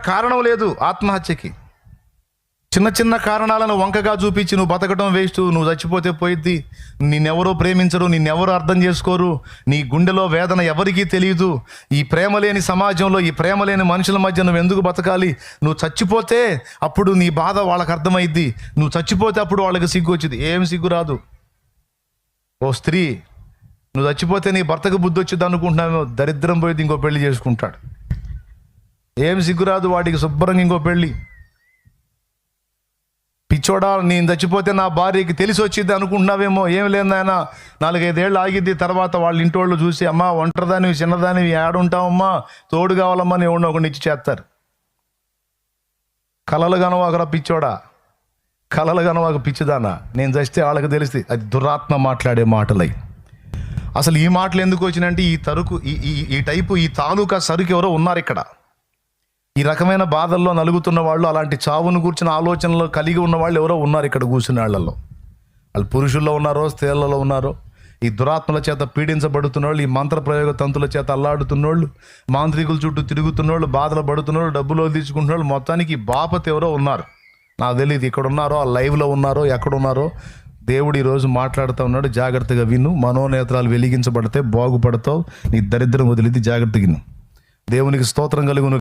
కారణం లేదు ఆత్మహత్యకి. చిన్న చిన్న కారణాలను వంకగా చూపించి నువ్వు బతకడం వేస్ట్, నువ్వు చచ్చిపోతే పోయిద్ది, నిన్నెవరో ప్రేమించరు, నిన్నెవరో అర్థం చేసుకోరు, నీ గుండెలో వేదన ఎవరికీ తెలియదు, ఈ ప్రేమ లేని సమాజంలో, ఈ ప్రేమ లేని మనుషుల మధ్య నువ్వు ఎందుకు బతకాలి, నువ్వు చచ్చిపోతే అప్పుడు నీ బాధ వాళ్ళకి అర్థమైద్ది, నువ్వు చచ్చిపోతే అప్పుడు వాళ్ళకి సిగ్గు వచ్చింది. ఏం సిగ్గు రాదు. ఓ స్త్రీ, నువ్వు చచ్చిపోతే నీ భర్తకు బుద్ధి వచ్చింది అనుకుంటున్నావు, దరిద్రం పోయింది, ఇంకో పెళ్లి చేసుకుంటాడు. ఏం సిగ్గురాదు వాడికి, శుభ్రంగా ఇంకో పెళ్ళి. పిచ్చోడా, నేను చచ్చిపోతే నా భార్యకి తెలిసి వచ్చింది అనుకుంటున్నావేమో, ఏం లేదు నాయన, 4-5 ఏళ్ళు ఆగిద్ది, తర్వాత వాళ్ళ ఇంటోళ్ళు చూసి, అమ్మా ఒంటరిదానివి, చిన్నదానివి, ఏడుంటావమ్మా, తోడు కావాలమ్మా అని ఎవడో ఒకటి ఇచ్చి చేస్తారు. కలలు కనవాకరా పిచ్చోడా, కలలు కనవాక పిచ్చిదానా, నేను చస్తే వాళ్ళకి తెలిస్తే అది దురాత్మ మాట్లాడే మాటలై. అసలు ఈ మాటలు ఎందుకు వచ్చినంటే ఈ టైపు ఈ తాలూకా సరుకు ఎవరో ఉన్నారు ఇక్కడ. ఈ రకమైన బాధల్లో నలుగుతున్న వాళ్ళు, అలాంటి చావును కూర్చున్న ఆలోచనలు కలిగి ఉన్న వాళ్ళు ఎవరో ఉన్నారు ఇక్కడ కూర్చున్న వాళ్ళల్లో. వాళ్ళు పురుషుల్లో ఉన్నారో స్త్రీలలో ఉన్నారో, ఈ దురాత్మల చేత పీడించబడుతున్నోళ్ళు, ఈ మంత్ర ప్రయోగ తంతుల చేత అల్లాడుతున్నోళ్ళు, మాంత్రికుల చుట్టూ తిరుగుతున్నోళ్ళు, బాధలు పడుతున్నోళ్ళు, డబ్బులు తీసుకుంటున్నోళ్ళు, మొత్తానికి బాపత ఎవరో ఉన్నారు. నాకు తెలియదు ఇక్కడ ఉన్నారో, ఆ లైవ్లో ఉన్నారో, ఎక్కడున్నారో. దేవుడు ఈరోజు మాట్లాడుతూ ఉన్నాడు, జాగ్రత్తగా విను. మనోనేత్రాలు వెలిగించబడితే బాగుపడతావు, నీ దరిద్రం వదిలిది, జాగ్రత్తగా విను. దేవునికి స్తోత్రం కలుగును.